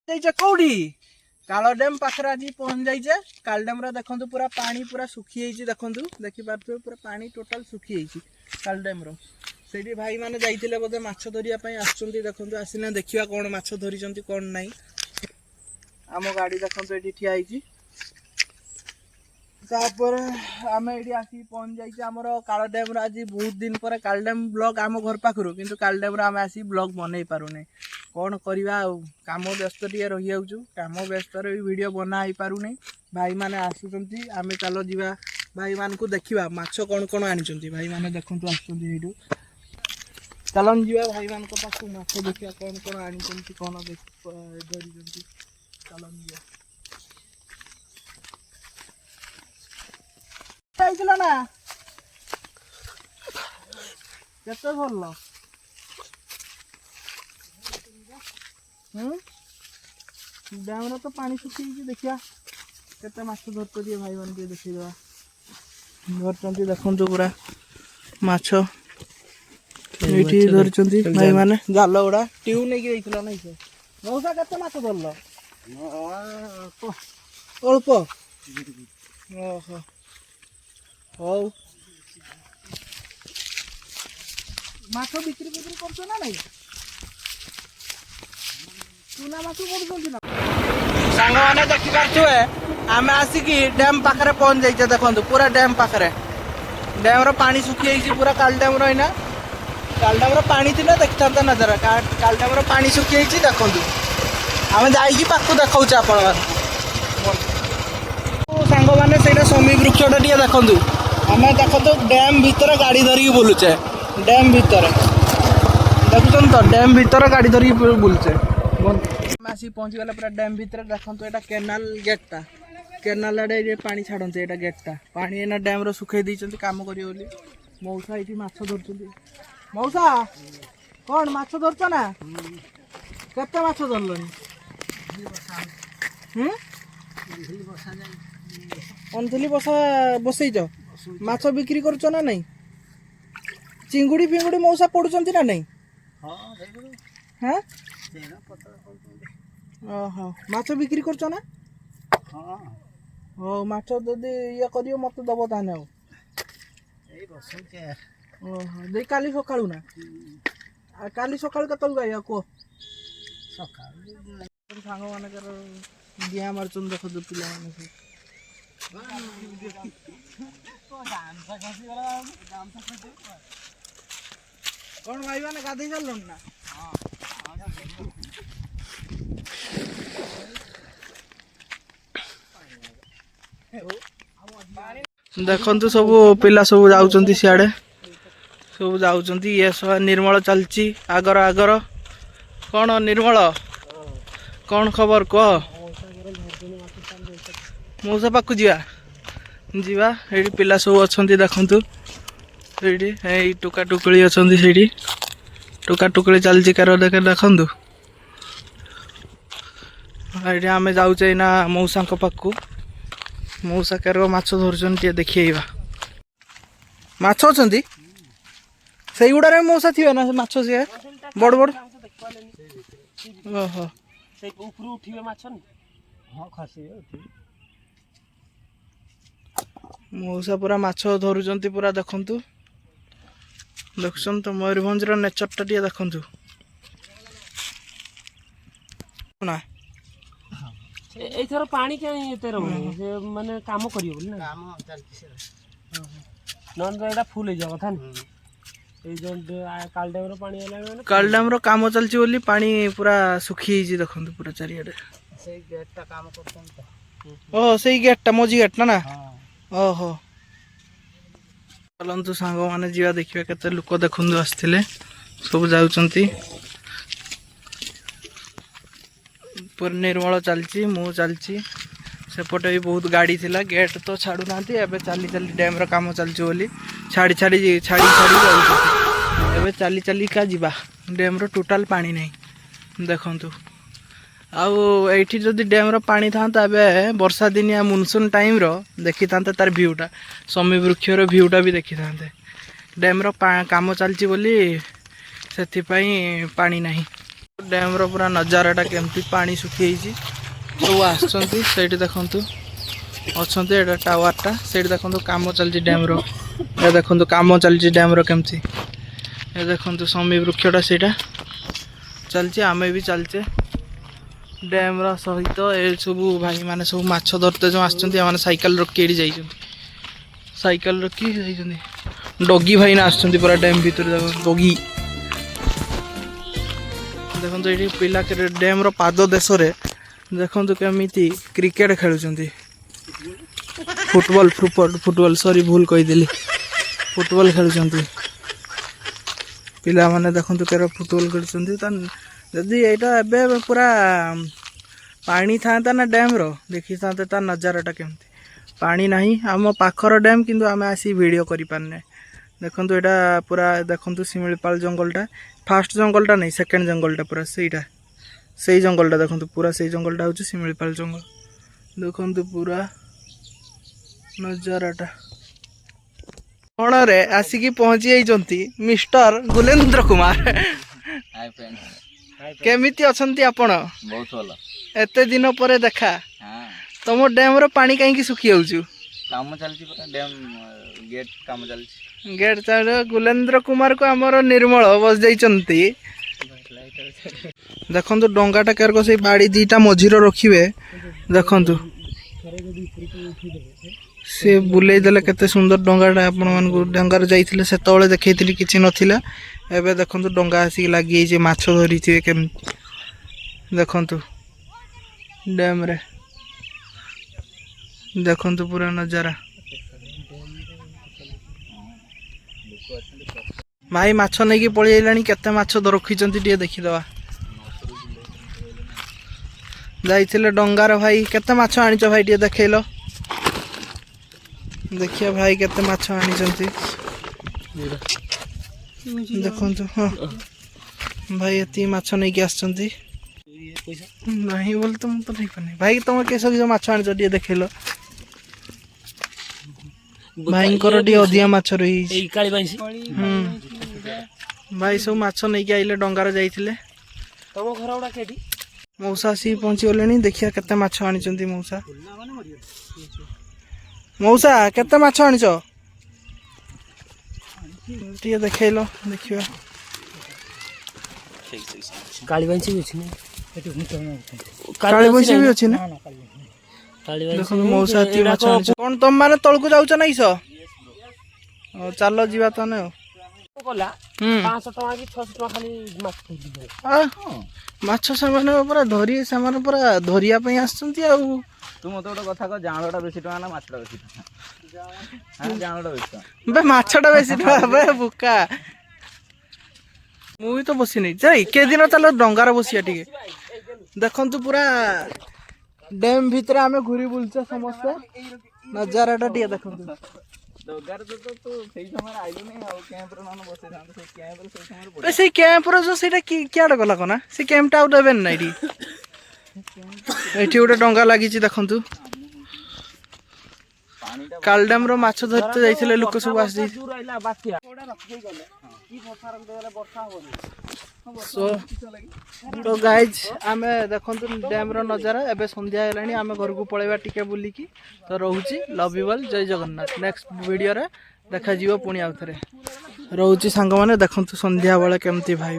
कौड़ी काल डैम पाखे आज पहुंच जाइए। काल डैम देखो पूरा पानी पूरा सुखी देखो देखिपे पूरा पानी टोटाल सुखी काल डैम से भाई मैंने जाइए बोधे माछ धरिया आसुँच देखो आसने देखा कौन माछ धरी कौन ना आम गाड़ी देखो ये ठिया तापर आम ये आसिक पहुंच जाइए आमर काल डैम आज बहुत दिन पर काल डैम ब्लॉग आम घर पाखु किंतु काल डैम आम आसी ब्लॉग बनई पारुने कौन करवा काम व्यस्त टे रही जाऊँ कम व्यस्त वीडियो बना ही पारुने भाई मैंने आसुँच आम चलो जा भाई मान को देखा माछ कौन कौन आनी भाई मैंने देखु आसू चलन जा भाई मान पास माछ देखा कौन कौन आनी कौन धरी चलन जा ना केते भल डैम तो पानी सुखी देखिया केते माछ धरते दिए भाई मान के देखा धरती देखु पूरा माछ ये धरती भाई माने जाल गुड़ा ट्यूब नहीं कि नहीं से मौसा केते माछ धरल अल्प ओहो हौ माछ बिक्री बिक्री कर ना नहीं चूना माछ पड़ुना सांग मैंने देखिपे आम आसिक डैम पाखे पहुंच जाइए देखो पूरा डैम पाखे डैम पानी सुखी पूरा काल डैम रहीना काल डैम पानी थी देखी था नजर काल डैम पानी सुखी देखो आम जाइए पाखु देखा आपण सांग मैंने से समी वृक्षटा टे देखु आम देख तो डैम भीतर गाड़ी धरिकी बुलुचे डैम भीतर देखुन तो डैम भीतर गाड़ी धरिकी बुलुचे आसी पहुँची गले पूरा डैम भीतर देखो यहाँ केनाल गेटा केनाल आड़े पानी छाड़ते यहाँ गेटा पानी एना डैम सुखे देते कम करें मौसा ये माछ धर मौसा कौन माछ धरच ना केते माछ धरल अंधुली बसा बसईच माछ बिक्री करछ ना नहीं चिंगुड़ी फिंगुड़ी मौसा पड़ुचंती ना नहीं हाँ ओहो माछ बिक्री करछ ना हाँ माछ जदि ये करियो मत दब ताने ओहो दे काली सकाळू ना काली सकाळू केतल गया को सकाळू सांग मानकर दिया मारचन देख दो पिला माने कौन भाई मैंने गाधे चल ना देखु सब पिला सब जाऊँ सियाड़े सब जाऊँ ये सब निर्मल चलची आगर आगर कौन निर्मल कौन खबर कह मौसा पाक जीवा ये पिला सब अच्छा देखु ये टुका टुकड़ी अच्छा से टुका टुकड़ी चलती कार देखे देखु ये आम जाऊे ना मौसा पाक मौसा कार माछ धरछन देखा माछ अच्छा से गुड़ा मौसा थी ना माछ सी बड़ बड़ ओहो मौसा पूरा माछ धरुचंती पूरा देखंतु देखुन तो मयूरभंज नेचरटा टे देखंतु ना एथर पानी कहीं एते रहउनी से माने काम करियो बोली ना काम चलती से नन तो एटा फुल हो जाव था ए जो काल डैम रो पानी आला माने काल डैम रो काम चलची बोली पानी पूरा सुखी जी देखंतु पूरा चारियाडे से गेटटा काम करतन तो ओ सेई गेटटा मोजी गेट ना ओहो चलतु सांग मैंने जा देखा के लोक देखु आसते सब जाऊँगी पूरा निर्मल चलची मु चलची सेपटे भी बहुत गाड़ी थिला गेट तो छाड़ू ना एवं चली चली डैम रो काम चलची बोली छाड़ी छाड़ी छाड़ी छाड़ी जाऊँ चली चली का जीवा डैम रो टोटाल पानी नहीं देखु आठी जदि डैम रो पानी था वर्षा दिनिया मुनसून टाइम रो देखी था तार भ्यूटा समी वृक्ष भ्यूटा भी देखी था डैम रो काम चलची बोली से पानी नहीं डैम रो पूरा नजाराटा केमती पानी सुखी सब आसछंती सेठी देखंतु अछंती एटा टावरटा सेठी देखंतु काम चलछि डैम रो ए देखंतु काम चलछि डैम रो केमती ए देखंतु समी वृक्षटा सेटा चलछि आमे भी चलछे डैम रो सहित ए सब भाई माने सब माछ धरते जो आसछंती माने साइकिल रखी जाइछंती साइकिल रखी जाइछंती डॉगी भाई ना आसछंती पूरा डैम भीतर डॉगी देखो ये पिला डैम रो पाद देश देखो केमी क्रिकेट खेलुंट फुटबॉल फुटबॉल सॉरी भूल कहीदेली फुटबॉल खेलुंट पिला माने देखो के फुटबॉल खेलुंट जदि यहाँ पूरा पानी था ना डैम रो देखी था नजाराटा केमती पानी नहीं आम पाखर डैम किंतु आम आसी वीडियो करि पारने देखो यहाँ पूरा देखो शिमिलीपाल जंगलटा फास्ट जंगलटा नहीं सेकेंड जंगलटा पूरा से जंगलटा देखो पूरा से जंगलटा हूँ शिमिलीपाल जंगल देखो पूरा नजाराटा कौन रे आसिकी पहुँची जाइंट मिस्टर गुलेन्द्र कुमार केमिति अछंती आपण बहुत भल एते दिन पर देखा तुम डैम रो पानी कहीं सुखी जाऊँ काम चलछि पूरा डैम गेट काम चलछि गेट चाल गुलेन्द्र कुमार को आमर निर्मल बस जाइंट देखो डंगाटा केरको से बाड़ी दीटा मझीर रखिए देखु सी बुले देले केते सुंदर डंगाटा आपण मानकु डंगार जाइथिले सेतबेले देखैथिली किछि नथिला एबे देखंतु डंगा आसी लागि जे माछ धरिथिबे केम देखंतु डैम रे देखंतु पूरा नजारा भाई माछ नहीं कि पड़ी आइलानी केते माछ रखिचंती टिए देखिदवा जाइथिले डंगार भाई केते माछ आनिच भाई टिए देखैलो देखिए भाई केते माछ आनिचंती देखंतु हां भाई एती माछ नहीं कि आछंती नहीं बोल तुम तो नहीं पने भाई तुम केसो जो माछ आनिच टिए देखैलो भाई टी अधिया माछ रही भाई सब माछ नहीं कि आइले डंगार जाइथिले तुम घर उडा केटी मौसा आसी पहुंची गलेनी देखिया केते माछ आनिचंती मौसा मौसा केते माछ आनिच टिए देखैलो देखियो काली बांसी भी अछि ने काली बांसी भी अछि ना देखो मौसा ती माछ आनिच कोन तुम माने तळकु जाउछ नाइस चलो जीवा तने कोला 500 टका की 600 टका खाली माछ खाइ माछ सामान पूरा धरी सामान पूरा धरिया पई आछंती आ तू मत गोटे कथा कह जांळटा बेसी टका ना माछटा बेसी टका हां जांळटा बेसी बे माछटा बेसी टका बे बुका मु भी तो बसी नहीं जाई के दिन चलो डंगार बसिया टिके देखंतु पूरा डैम भीतर आमे घुरी बुलछे समस्त नजाराटा टिके देखंतु डंगार तो सेही समय आइलो नहीं आ कैंप रे नानो बसे थांत से कैंप रे सेही समय से कैंप रो जो सेटा कियाडा गला कोना से कैंपटा आउ देबेन नाइडी एठी गोटे डंगा लागी छी देखंतु कालडैम रो माछ धरते जाइथिले लोक सब आस जाई तो गाइज आमे देखंतु डैम रो नजारा एबे संध्या हेलानी आमे घर को पळेबा टिके बुली की तो रहूची लव यू ऑल जय जगन्नाथ नेक्स्ट वीडियो रे देखा जीवो पुणी आउथरे रहूची सांग माने देखंतु संध्या बेले केमती भाई